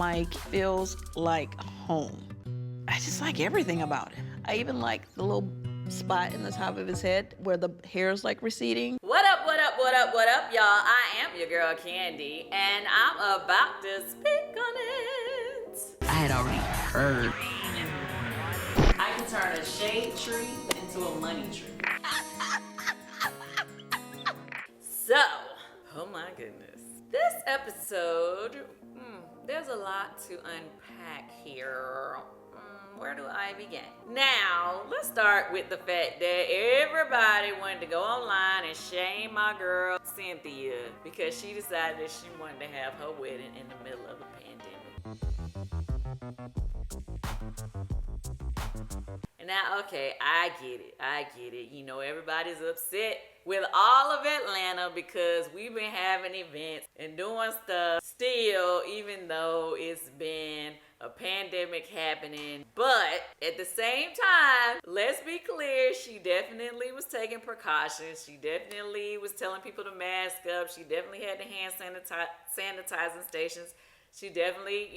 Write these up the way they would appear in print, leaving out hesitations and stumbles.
mic feels like home. I just like everything about it. I even like the little spot in the top of his head where the hair's like receding. What up, what up, what up, what up, y'all? I am your girl Candy, and I'm about to speak on it. I had already heard. I can turn a shade tree into a money tree. So, oh my goodness. This episode, there's a lot to unpack here. Where do I begin? Now, let's start with the fact that everybody wanted to go online and shame my girl Cynthia because she decided that she wanted to have her wedding in the middle of a pandemic. And now, okay, I get it. You know, everybody's upset with all of Atlanta because we've been having events and doing stuff still, even though it's been a pandemic happening. But at the same time, let's be clear, she definitely was taking precautions. She definitely was telling people to mask up. She definitely had the hand sanitizing stations. She definitely,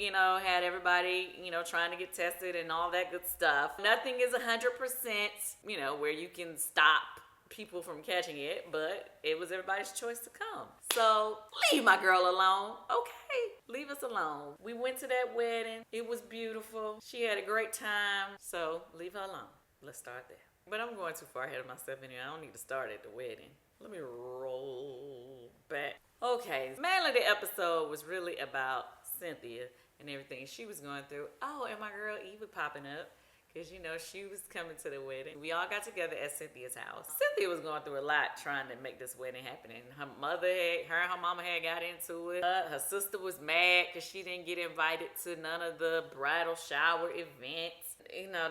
had everybody, trying to get tested and all that good stuff. Nothing is 100%, where you can stop people from catching it, but it was everybody's choice to come. So leave my girl alone, okay? Leave us alone. We went to that wedding. It was beautiful. She had a great time. So leave her alone. Let's start there. But I'm going too far ahead of myself anyway. I don't need to start at the wedding. Let me roll back. Okay, mainly the episode was really about Cynthia and everything she was going through. Oh, and my girl Eva popping up. Because, she was coming to the wedding. We all got together at Cynthia's house. Cynthia was going through a lot trying to make this wedding happen. And her and her mama had got into it. Her sister was mad because she didn't get invited to none of the bridal shower events.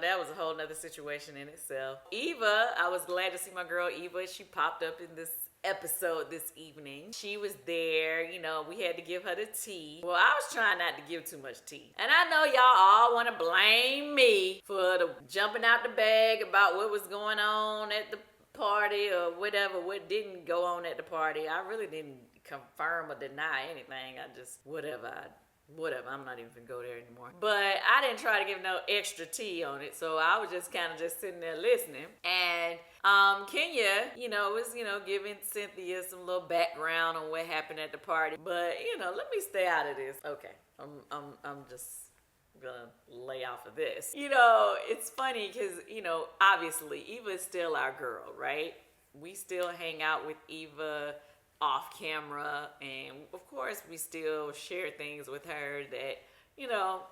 That was a whole nother situation in itself. Eva, I was glad to see my girl Eva. She popped up in this episode this evening. She was there, we had to give her the tea. Well, I was trying not to give too much tea. And I know y'all all want to blame me for the jumping out the bag about what was going on at the party or whatever, what didn't go on at the party. I really didn't confirm or deny anything. I just, whatever, I'm not even gonna go there anymore. But I didn't try to give no extra tea on it, so I was just kind of just sitting there listening. And Kenya, was giving Cynthia some little background on what happened at the party. But let me stay out of this. Okay, I'm just gonna lay off of this. It's funny because obviously Eva is still our girl, right? We still hang out with Eva off camera, and of course we still share things with her that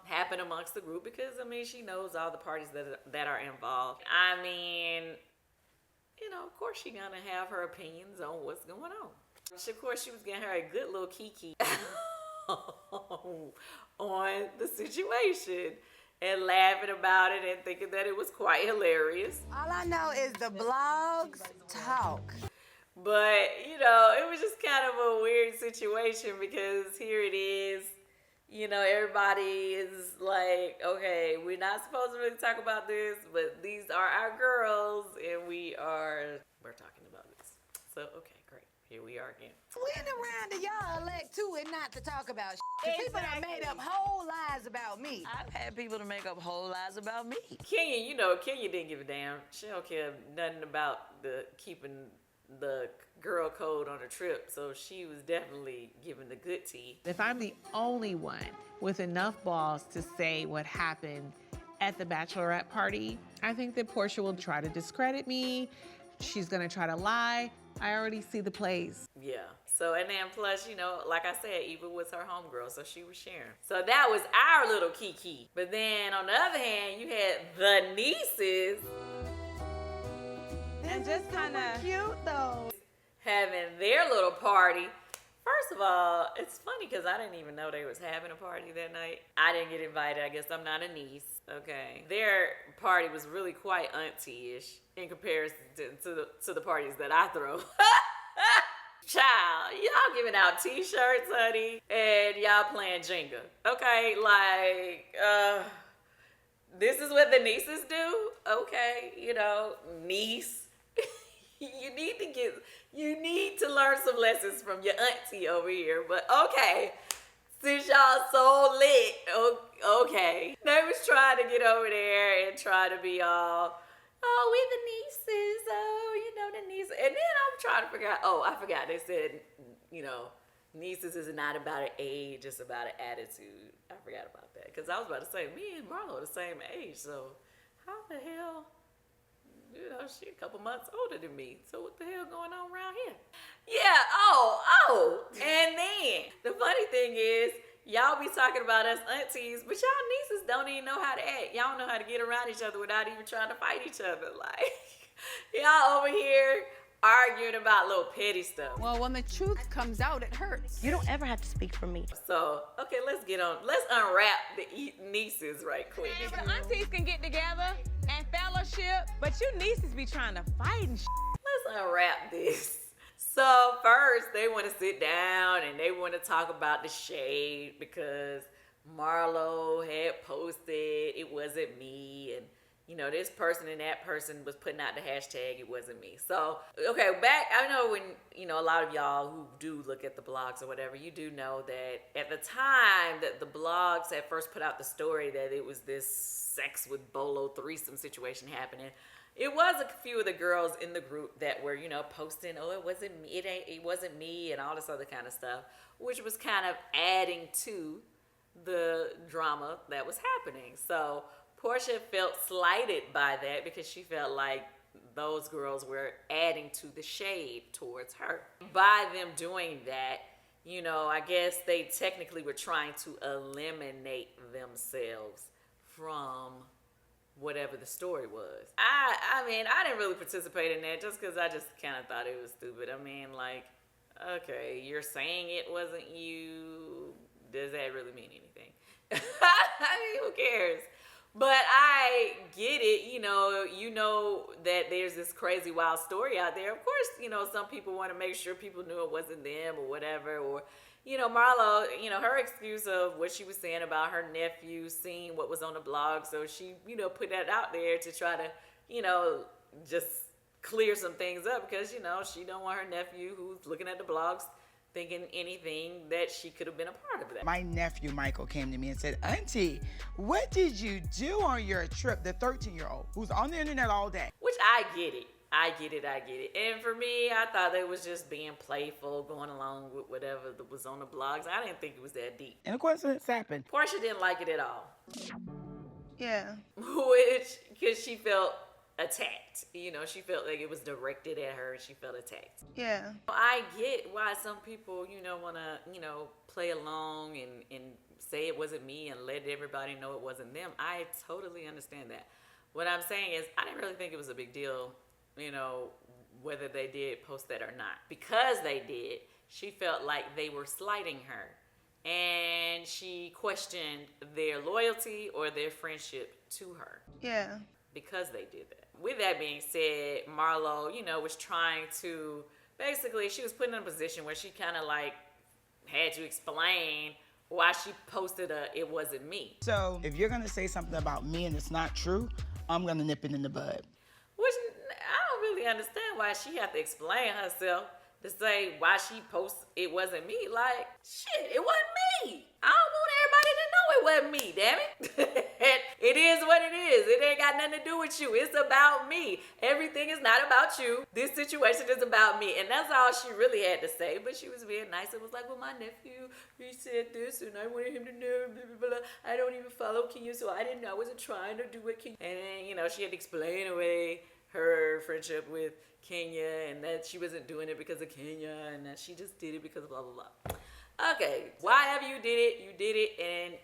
happen amongst the group because she knows all the parties that are involved. Of course she's gonna have her opinions on what's going on. Of course she was getting her a good little kiki on the situation and laughing about it and thinking that it was quite hilarious. All I know is the blogs talk. But, it was just kind of a weird situation because here it is, everybody is like, okay, we're not supposed to really talk about this, but these are our girls and we're talking about this. So, okay, great. Here we are again. When around do y'all elect to and not to talk about shit? People have made up whole lies about me. I've had people to make up whole lies about me. Kenya, Kenya didn't give a damn. She don't care nothing about keeping the girl code on a trip, so she was definitely giving the good tea. If I'm the only one with enough balls to say what happened at the bachelorette party, I think that Portia will try to discredit me. She's gonna try to lie. I already see the plays. Yeah. So, and then plus, like I said, Eva was her homegirl, so she was sharing. So that was our little kiki. But then on the other hand, you had the nieces. And just kind of cute though. Having their little party. First of all, it's funny because I didn't even know they was having a party that night. I didn't get invited. I guess I'm not a niece. Okay. Their party was really quite auntie-ish in comparison to the parties that I throw. Child, y'all giving out t-shirts, honey, and y'all playing Jenga. Okay, this is what the nieces do? Okay, niece. You need to learn some lessons from your auntie over here. But okay, since y'all so lit trying to get over there and try to be all, oh, we the nieces, oh, you know, the nieces. And then I'm trying to figure out, oh, I forgot. They said, you know, nieces is not about an age, it's about an attitude. I forgot about that. Because I was about to say, me and Marlo are the same age, so how the hell, you know, she a couple months older than me. So what the hell going on around here? Yeah, oh. And then, the funny thing is, y'all be talking about us aunties, but y'all nieces don't even know how to act. Y'all don't know how to get around each other without even trying to fight each other. Like, y'all over here arguing about little petty stuff. Well, when the truth comes out, it hurts. You don't ever have to speak for me. So, okay, let's unwrap the nieces right quick. The aunties can get together and fellowship, but you nieces be trying to fight and Let's unwrap this. So first, they want to sit down and they want to talk about the shade because Marlo had posted it wasn't me, and you know, this person and that person was putting out the hashtag it wasn't me. So, okay, I know when, you know, a lot of y'all who do look at the blogs or whatever, you do know that at the time that the blogs had first put out the story that it was this sex with Bolo threesome situation happening, it was a few of the girls in the group that were, you know, posting, oh, it wasn't me, it wasn't me, and all this other kind of stuff, which was kind of adding to the drama that was happening. So Portia felt slighted by that because she felt like those girls were adding to the shade towards her. By them doing that, you know, I guess they technically were trying to eliminate themselves from whatever the story was. I mean, I didn't really participate in that just because I just kind of thought it was stupid. I mean, like, okay, you're saying it wasn't you. Does that really mean anything? I mean, who cares? But I get it, you know that there's this crazy wild story out there. Of course, you know, some people want to make sure people knew it wasn't them or whatever. Or, you know, Marlo, you know, her excuse of what she was saying about her nephew seeing what was on the blog. So she, you know, put that out there to try to, you know, just clear some things up because, you know, she don't want her nephew who's looking at the blogs thinking anything that she could have been a part of that. My nephew, Michael, came to me and said, Auntie, what did you do on your trip? The 13-year-old who's on the internet all day. Which I get it. And for me, I thought it was just being playful, going along with whatever that was on the blogs. I didn't think it was that deep. And a coincidence happened. Portia didn't like it at all. Yeah. Because she felt attacked. You know, she felt like it was directed at her and she felt attacked. Yeah. I get why some people, you know, want to, you know, play along and say it wasn't me and let everybody know it wasn't them. I totally understand that. What I'm saying is I didn't really think it was a big deal, you know, whether they did post that or not. Because they did, she felt like they were slighting her. And she questioned their loyalty or their friendship to her. Yeah. Because they did that. With that being said, Marlo, you know, was trying to, basically, she was put in a position where she kind of like had to explain why she posted it wasn't me. So if you're going to say something about me and it's not true, I'm going to nip it in the bud. Which I don't really understand why she had to explain herself to say why she posted it wasn't me. Like, shit, it wasn't me. I don't want everybody to know it wasn't me, damn it. It is what it is. It ain't got nothing to do with you. It's about me. Everything is not about you. This situation is about me. And that's all she really had to say. But she was being nice. It was like, well, my nephew, he said this, and I wanted him to know, blah, blah, blah. I don't even follow Kenya, so I didn't know. I wasn't trying to do it, Kenya. And then, you know, she had to explain away her friendship with Kenya and that she wasn't doing it because of Kenya and that she just did it because of blah, blah, blah. Okay, whatever you did it, and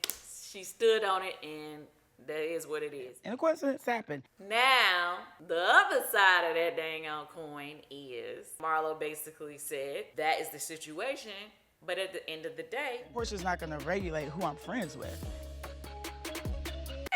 she stood on it, and that is what it is. And a coincidence happened. Now, the other side of that dang on coin is Marlo basically said that is the situation, but at the end of the day, Portia's not going to regulate who I'm friends with.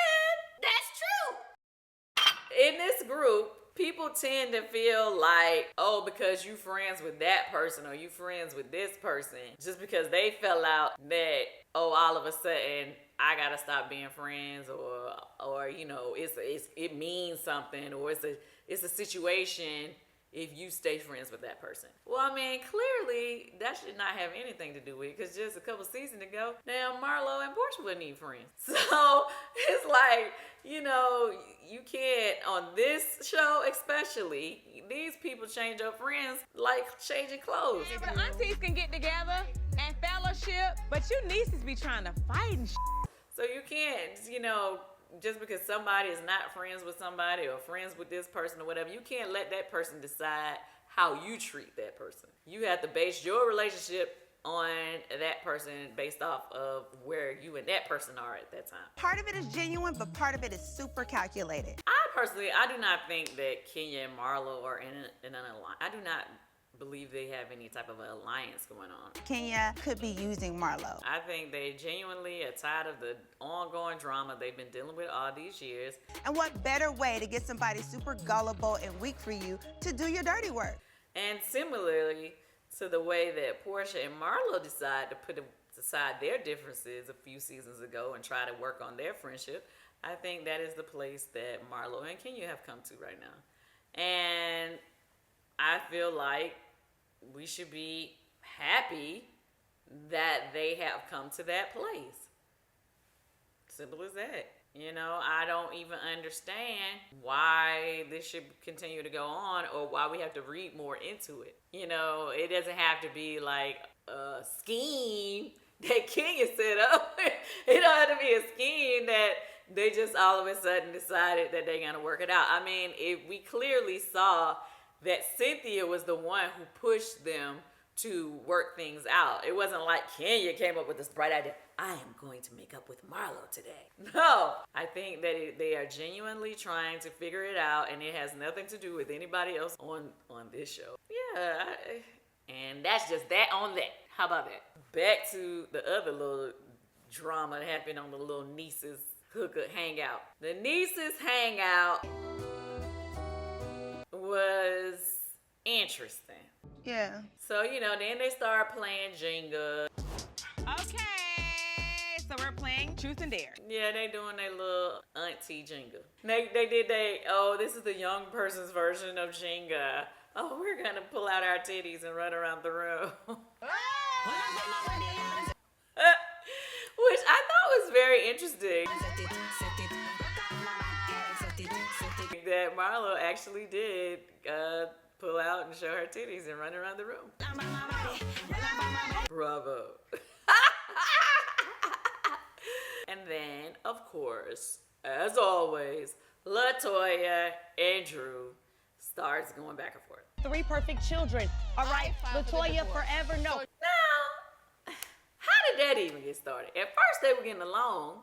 and that's true. In this group, people tend to feel like, oh, because you friends with that person or you friends with this person, just because they fell out that, oh, all of a sudden I gotta stop being friends, or you know, it means something, or it's a situation if you stay friends with that person. Well, I mean, clearly that should not have anything to do with it, because just a couple seasons ago, now Marlo and Portia wouldn't even friends. So it's like, you know, you can't, on this show especially, these people change up friends like changing clothes. Yeah, but the aunties can get together and fellowship, but you nieces be trying to fight and So you can't, you know, just because somebody is not friends with somebody or friends with this person or whatever, you can't let that person decide how you treat that person. You have to base your relationship on that person based off of where you and that person are at that time. Part of it is genuine, but part of it is super calculated. I do not think that Kenya and Marlo are in an alliance. I do not believe they have any type of an alliance going on. Kenya could be using Marlo. I think they genuinely are tired of the ongoing drama they've been dealing with all these years. And what better way to get somebody super gullible and weak for you to do your dirty work? And similarly to the way that Portia and Marlo decided to put aside their differences a few seasons ago and try to work on their friendship, I think that is the place that Marlo and Kenya have come to right now. And I feel like we should be happy that they have come to that place. Simple as that. You know, I don't even understand why this should continue to go on or why we have to read more into it. You know, it doesn't have to be like a scheme that Kenya set up. It don't have to be a scheme that they just all of a sudden decided that they're going to work it out. I mean, we clearly saw that Cynthia was the one who pushed them to work things out. It wasn't like Kenya came up with this bright idea, I am going to make up with Marlo today. No, I think that they are genuinely trying to figure it out, and it has nothing to do with anybody else on this show. Yeah, and that's just that on that. How about that? Back to the other little drama that happened on the little nieces hookup hangout. The nieces hangout was interesting. Yeah. So, you know, then they started playing Jenga. okay. So we're playing Truth and Dare. Yeah, they doing their little auntie Jenga. They did this is the young person's version of Jenga. Oh, we're gonna pull out our titties and run around the room. Which I thought was very interesting. That Marlo actually did pull out and show her titties and run around the room. Bravo. And then, of course, as always, LaToya and Drew starts going back and forth. 3 perfect children. All right, LaToya forever no. Now, how did that even get started? At first, they were getting along.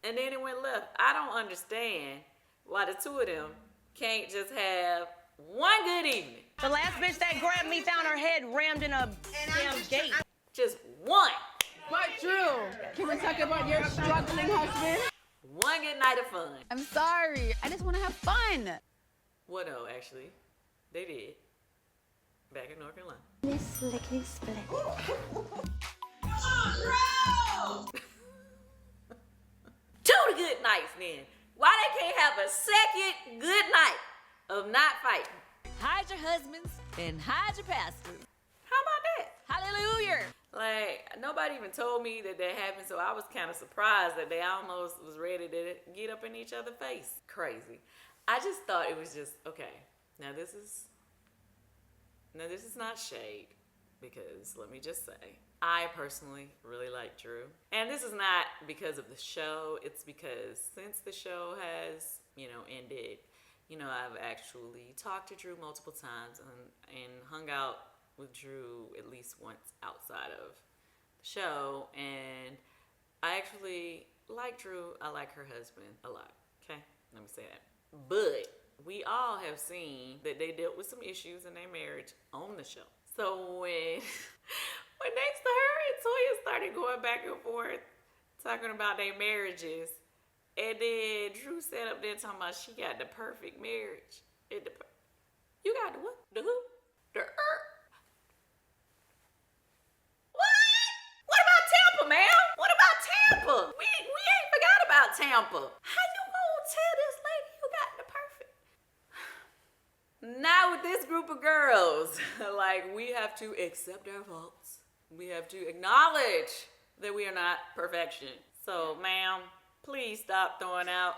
And then it went left. I don't understand why the two of them can't just have one good evening. The last bitch that grabbed me found her head rammed in a damn gate. Just one. But Drew, can we talk about your struggling husband? One good night of fun. I'm sorry. I just want to have fun. Well, no, actually, they did. Back in North Carolina. Miss Lickety Split. Two good nights then. Why they can't have a second good night of not fighting? Hide your husbands and hide your pastors. How about that? Hallelujah. Like, nobody even told me that happened, so I was kind of surprised that they almost was ready to get up in each other's face. Crazy. I just thought it was just, okay, now this is not shade, because let me just say, I personally really like Drew. And this is not because of the show, it's because since the show has, ended, I've actually talked to Drew multiple times and hung out with Drew at least once outside of the show. And I actually like Drew. I like her husband a lot. Okay? Let me say that. But we all have seen that they dealt with some issues in their marriage on the show. So when her and Toya started going back and forth talking about their marriages, and then Drew sat up there talking about she got the perfect marriage. You got the what? The who? The What? What about Tampa, man? What about Tampa? We ain't forgot about Tampa. How you gonna tell this lady you got the perfect? Not with this group of girls. Like, we have to accept our faults. We have to acknowledge that we are not perfection. So, ma'am, please stop throwing out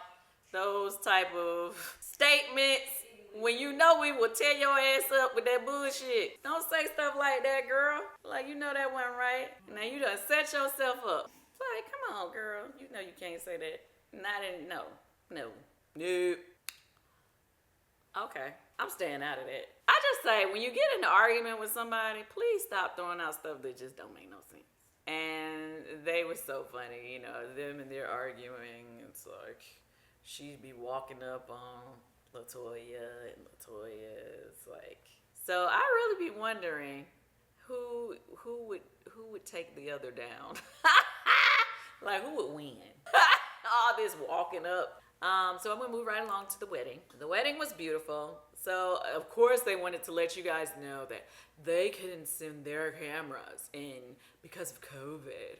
those type of statements when you know we will tear your ass up with that bullshit. Don't say stuff like that, girl. Like, you know that wasn't right. Now you done set yourself up. It's like, come on, girl. You know you can't say that. No. Okay, I'm staying out of that. I just say, when you get in an argument with somebody, please stop throwing out stuff that just don't make no sense. And they were so funny, you know, them and they're arguing. It's like, she'd be walking up on Latoya, and Latoya's like, so I really be wondering who would take the other down. Like, who would win? All this walking up. So I'm gonna move right along to the wedding. The wedding was beautiful. So of course they wanted to let you guys know that they couldn't send their cameras in because of COVID.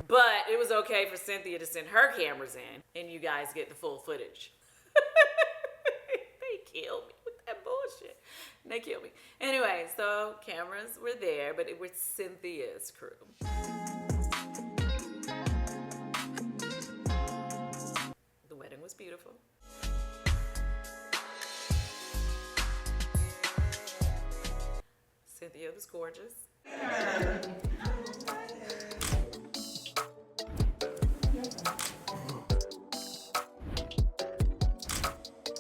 But it was okay for Cynthia to send her cameras in and you guys get the full footage. They killed me with that bullshit. They killed me. Anyway, so cameras were there, but it was Cynthia's crew. The wedding was beautiful. Cynthia was gorgeous.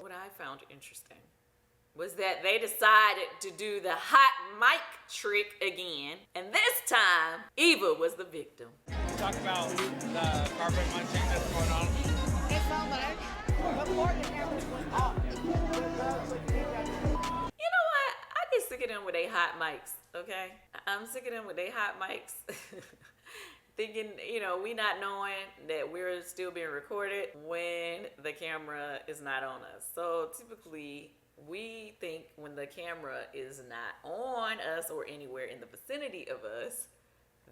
What I found interesting was that they decided to do the hot mic trick again, and this time Eva was the victim. Talk about the carpet munching that's going on. It's so much. Before the cameras went off. You know what? I get sick of them with they hot mics, okay? I'm sick of them with they hot mics. Thinking, you know, we not knowing that we're still being recorded when the camera is not on us. So typically, we think when the camera is not on us or anywhere in the vicinity of us,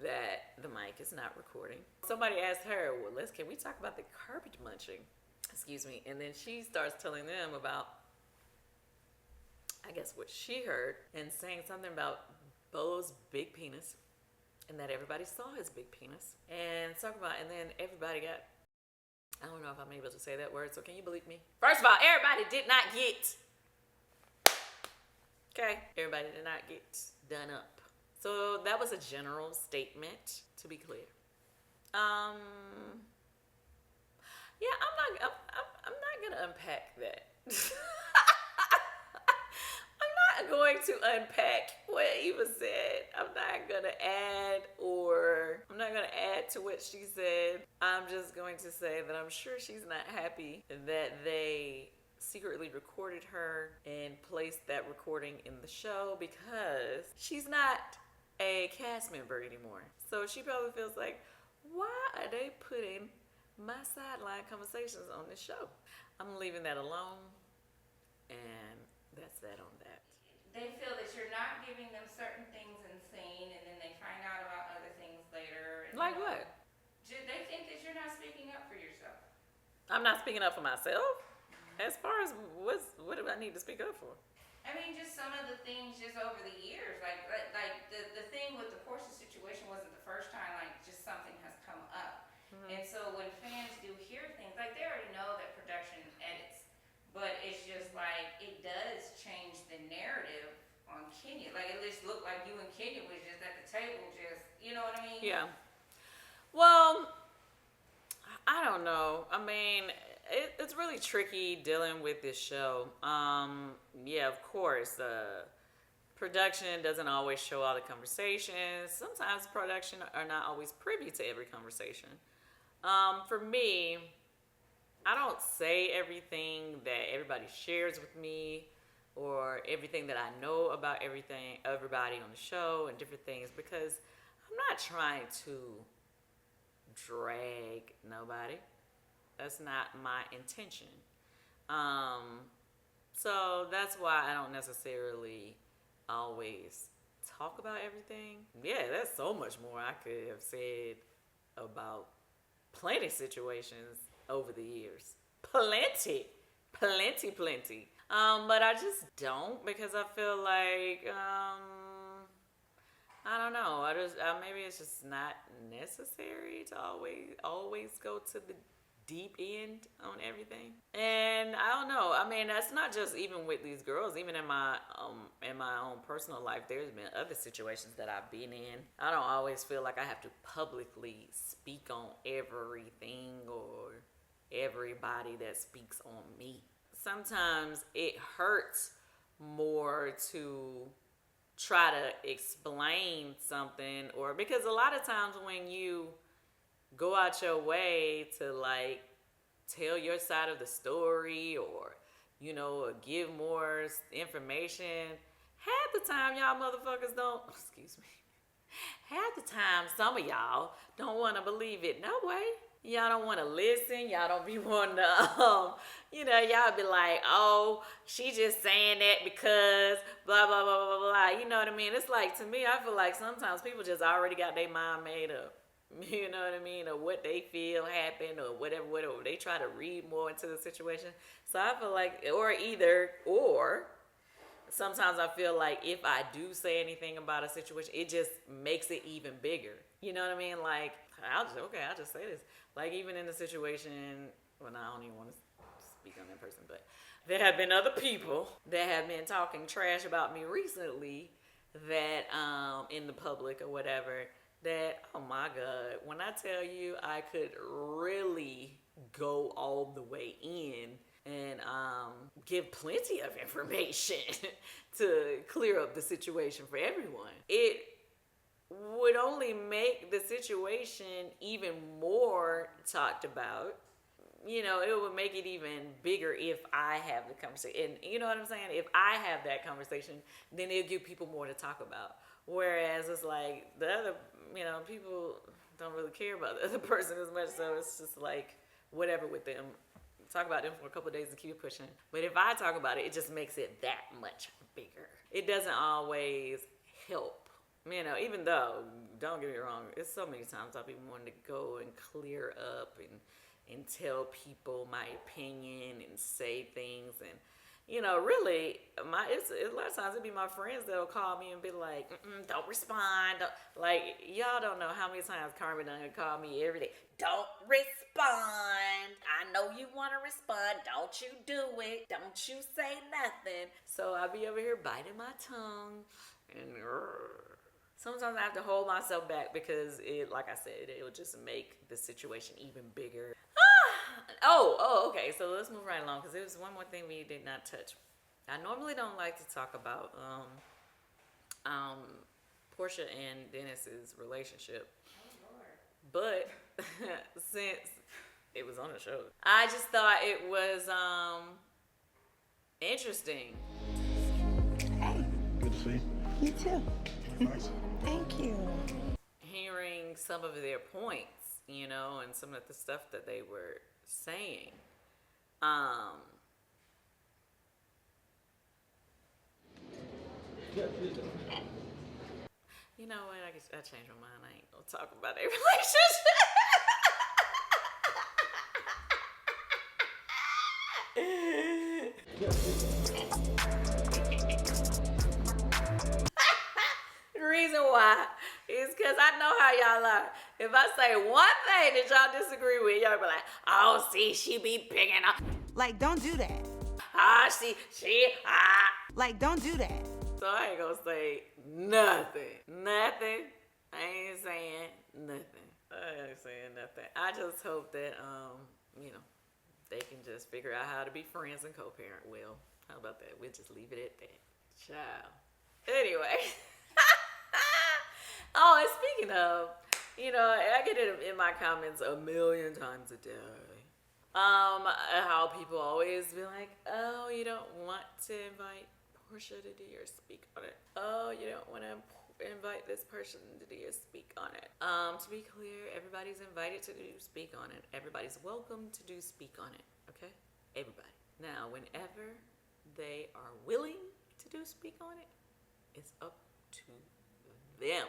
that the mic is not recording. Somebody asked her, well, can we talk about the carpet munching? Excuse me. And then she starts telling them about, I guess, what she heard, and saying something about Bo's big penis, and that everybody saw his big penis. And then everybody got, I don't know if I'm able to say that word, so can you believe me? First of all, everybody did not get, everybody did not get done up. So that was a general statement, to be clear. Yeah, I'm not gonna unpack that. I'm not going to unpack what Eva said. I'm not gonna add to what she said. I'm just going to say that I'm sure she's not happy that they secretly recorded her and placed that recording in the show, because she's not a cast member anymore. So she probably feels like, why are they putting my sideline conversations on this show? I'm leaving that alone, and that's that on that. They feel that you're not giving them certain things in scene, and then they find out about other things later. And, like what? They think that you're not speaking up for yourself. I'm not speaking up for myself? As far as what do I need to speak up for? I mean, just some of the things just over the years, like the thing with the Portia situation wasn't the first time, like just something has come up. Mm-hmm. And so when fans do hear things, like they already know that production edits, but it's just like, it does change the narrative on Kenya. Like, it just looked like you and Kenya was just at the table, just, you know what I mean? Yeah. Well, I don't know. I mean, it's really tricky dealing with this show. Yeah, of course, production doesn't always show all the conversations. Sometimes production are not always privy to every conversation. For me, I don't say everything that everybody shares with me, or everything that I know about everybody on the show and different things, because I'm not trying to drag nobody. That's not my intention. So that's why I don't necessarily always talk about everything. Yeah, there's so much more I could have said about plenty situations over the years. Plenty. But I just don't, because I feel like, I don't know. Maybe it's just not necessary to always go to the deep end on everything. And I don't know. I mean, that's not just even with these girls. Even in my own personal life, there's been other situations that I've been in. I don't always feel like I have to publicly speak on everything or everybody that speaks on me. Sometimes it hurts more to try to explain something, or because a lot of times when you go out your way to like tell your side of the story, or give more information, half the time y'all motherfuckers don't half the time some of y'all don't want to believe it. No way. Y'all don't want to listen. Y'all don't be wanting to, y'all be like, oh, she just saying that because blah, blah, blah, blah, blah. You know what I mean? It's like, to me, I feel like sometimes people just already got their mind made up. You know what I mean? Or what they feel happened or whatever. They try to read more into the situation. So I feel like, or sometimes I feel like if I do say anything about a situation, it just makes it even bigger. You know what I mean? Like, I'll just say this. Like, even in the situation, well, I don't even want to speak on that person, but there have been other people that have been talking trash about me recently that, in the public or whatever, that, oh my God, when I tell you I could really go all the way in and give plenty of information to clear up the situation for everyone, it would only make the situation even more talked about. It would make it even bigger if I have the conversation. And you know what I'm saying? If I have that conversation, then it'll give people more to talk about. Whereas it's like the other, people don't really care about the other person as much. So it's just like whatever with them. Talk about them for a couple of days and keep pushing. But if I talk about it, it just makes it that much bigger. It doesn't always help. Even though, don't get me wrong, it's so many times I've been wanting to go and clear up and tell people my opinion and say things. And, really, a lot of times it'd be my friends that'll call me and be like, don't respond. Like, y'all don't know how many times Carmen done call me every day. Don't respond. I know you want to respond. Don't you do it. Don't you say nothing. So I'll be over here biting my tongue and sometimes I have to hold myself back because like I said, it'll just make the situation even bigger. Okay. So let's move right along because there was one more thing we did not touch. I normally don't like to talk about Portia and Dennis's relationship, but since it was on the show, I just thought it was interesting. Hey. Good to see you. You too. Nice. Thank you. Hearing some of their points, and some of the stuff that they were saying. You know what? I changed my mind. I ain't gonna talk about their relationship. The reason why is because I know how y'all are. If I say one thing that y'all disagree with, y'all be like, oh, see, she be picking up. Like, don't do that. Like, don't do that. So I ain't gonna say nothing. Nothing. I ain't saying nothing. I just hope that, they can just figure out how to be friends and co-parent well. How about that? We'll just leave it at that. Child. Anyway. Oh, and speaking of, I get it in my comments a million times a day. How people always be like, oh, you don't want to invite Portia to do your speak on it. Oh, you don't want to invite this person to do your speak on it. To be clear, everybody's invited to do speak on it. Everybody's welcome to do speak on it. Okay? Everybody. Now, whenever they are willing to do speak on it, it's up to them.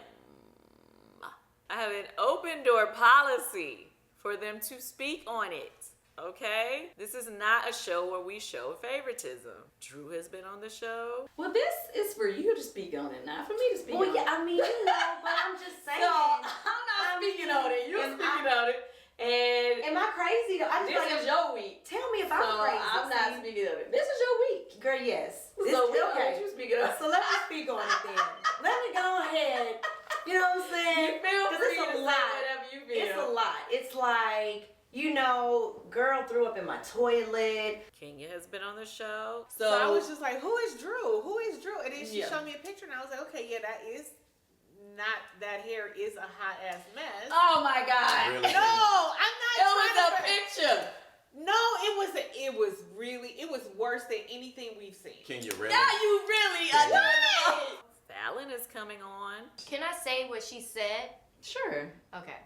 I have an open door policy for them to speak on it. Okay? This is not a show where we show favoritism. Drew has been on the show. Well, this is for you to speak on it, not for me to speak on it. Well, yeah, I mean, you know, but I'm just saying. So, I'm not speaking on it. You're speaking on it. And Am I crazy though? I just this is your week. Tell me if I'm So crazy. I'm not speaking on it. This is your week. Girl, yes. So This- we don't okay. want you speaking on it. So let me speak on it then. Let me go ahead. You know what I'm saying? You feel 'Cause free it's to a say lot. whatever you feel. It's a lot. It's like, you know, girl threw up in my toilet. Kenya has been on the show. So I was just like, who is Drew? Who is Drew? And then she Yeah. showed me a picture, and I was like, okay, yeah, that is not, that hair is a hot ass mess. Oh my God. Really? No, I'm not It trying was to. a picture. No, it was worse than anything we've seen. Kenya, really? Now you really are doing it. Fallon is coming on. Can I say what she said? Sure. Okay.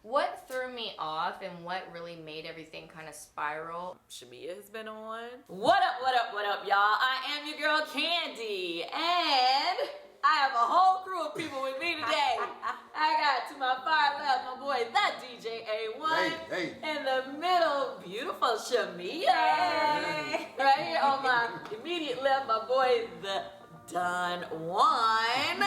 What threw me off and what really made everything kind of spiral? Shamia has been on. What up, what up, what up, y'all? I am your girl, Candy, and I have a whole crew of people with me today. I got to my far left, my boy, the DJ A1. Hey. In the middle, beautiful Shamia. Right here on my immediate left, my boy, the Don Juan.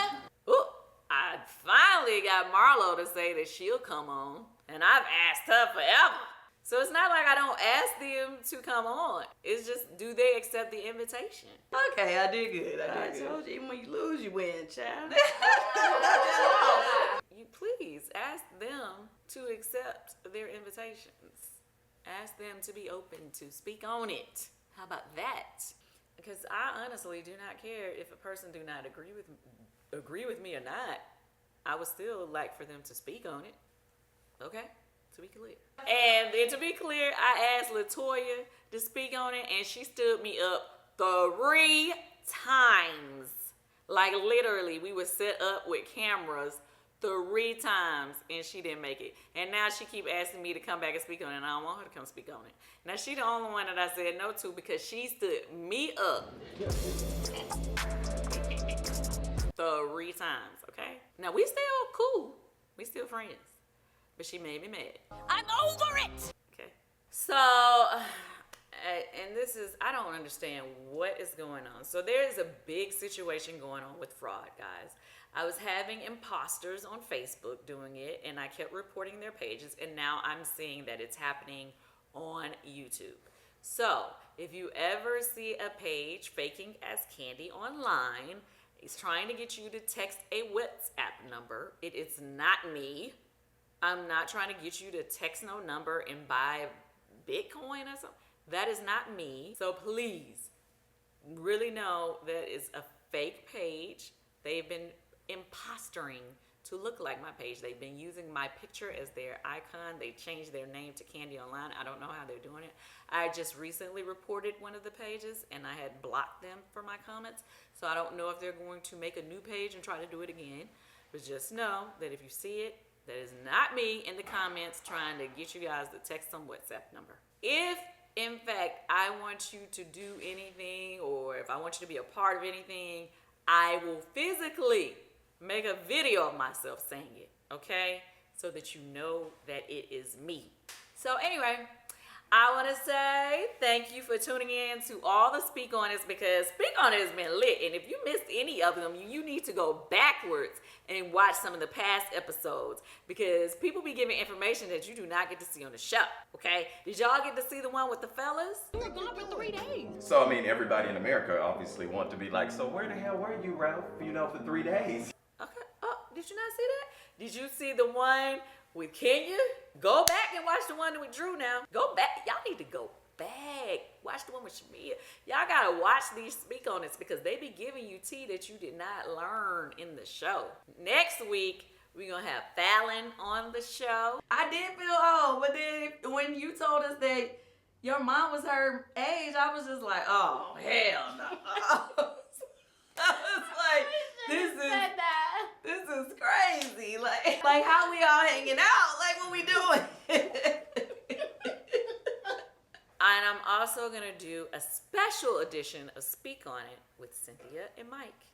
Ooh, I finally got Marlo to say that she'll come on. And I've asked her forever. So it's not like I don't ask them to come on. It's just, do they accept the invitation? Okay, I did good. I told you, even when you lose, you win, child. You please ask them to accept their invitations. Ask them to be open to speak on it. How about that? Because I honestly do not care if a person do not agree with me or not. I would still like for them to speak on it. Okay? To be clear. And then to be clear, I asked LaToya to speak on it, and she stood me up 3 times. Like literally, we were set up with cameras 3 times, and she didn't make it. And now she keep asking me to come back and speak on it, and I don't want her to come speak on it. Now she the only one that I said no to because she stood me up 3 times, okay? Now we still cool. We still friends. But she made me mad. I'm over it! Okay. So, and this is, I don't understand what is going on. So there is a big situation going on with fraud, guys. I was having imposters on Facebook doing it, and I kept reporting their pages, and now I'm seeing that it's happening on YouTube. So, if you ever see a page faking as Candy online, it's trying to get you to text a WhatsApp number. It is not me. I'm not trying to get you to text no number and buy Bitcoin or something. That is not me. So please, really know that is a fake page. They've been impostering to look like my page. They've been using my picture as their icon. They changed their name to Candy Online. I don't know how they're doing it. I just recently reported one of the pages and I had blocked them for my comments. So I don't know if they're going to make a new page and try to do it again. But just know that if you see it, that is not me in the comments trying to get you guys to text some WhatsApp number. If, in fact, I want you to do anything or if I want you to be a part of anything, I will physically make a video of myself saying it, okay? So that you know that it is me. So anyway, I want to say thank you for tuning in to all the Speak On It's because Speak On It has been lit. And if you missed any of them, you need to go backwards and watch some of the past episodes because people be giving information that you do not get to see on the show, okay? Did y'all get to see the one with the fellas? We were gone for 3 days. So, I mean, everybody in America obviously want to be like, so where the hell were you, Ralph, for 3 days? Okay. Oh, did you not see that? Did you see the one with Kenya? Go back and watch the one with Drew now. Go back. Y'all need to go back. Watch the one with Shamia. Y'all gotta watch these Speak On It because they be giving you tea that you did not learn in the show. Next week, we're gonna have Fallon on the show. I did feel old, but then when you told us that your mom was her age, I was just like, oh, hell no. I was like, this is crazy. Like how we all hanging out? Like what we doing? And I'm also gonna do a special edition of Speak On It with Cynthia and Mike.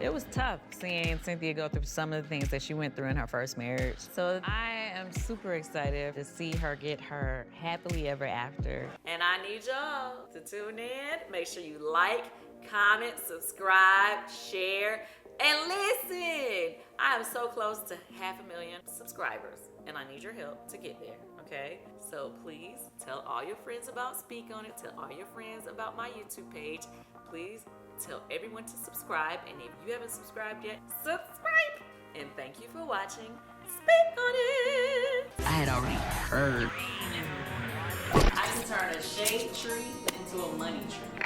It was tough seeing Cynthia go through some of the things that she went through in her first marriage. So I am super excited to see her get her happily ever after. And I need y'all to tune in. Make sure you like, comment, subscribe, share, and listen. I am so close to 500,000 subscribers, and I need your help to get there, okay? So please tell all your friends about Speak On It. Tell all your friends about my YouTube page. Please tell everyone to subscribe, and if you haven't subscribed yet, subscribe. And thank you for watching Speak On It. I had already heard. I can turn a shade tree into a money tree.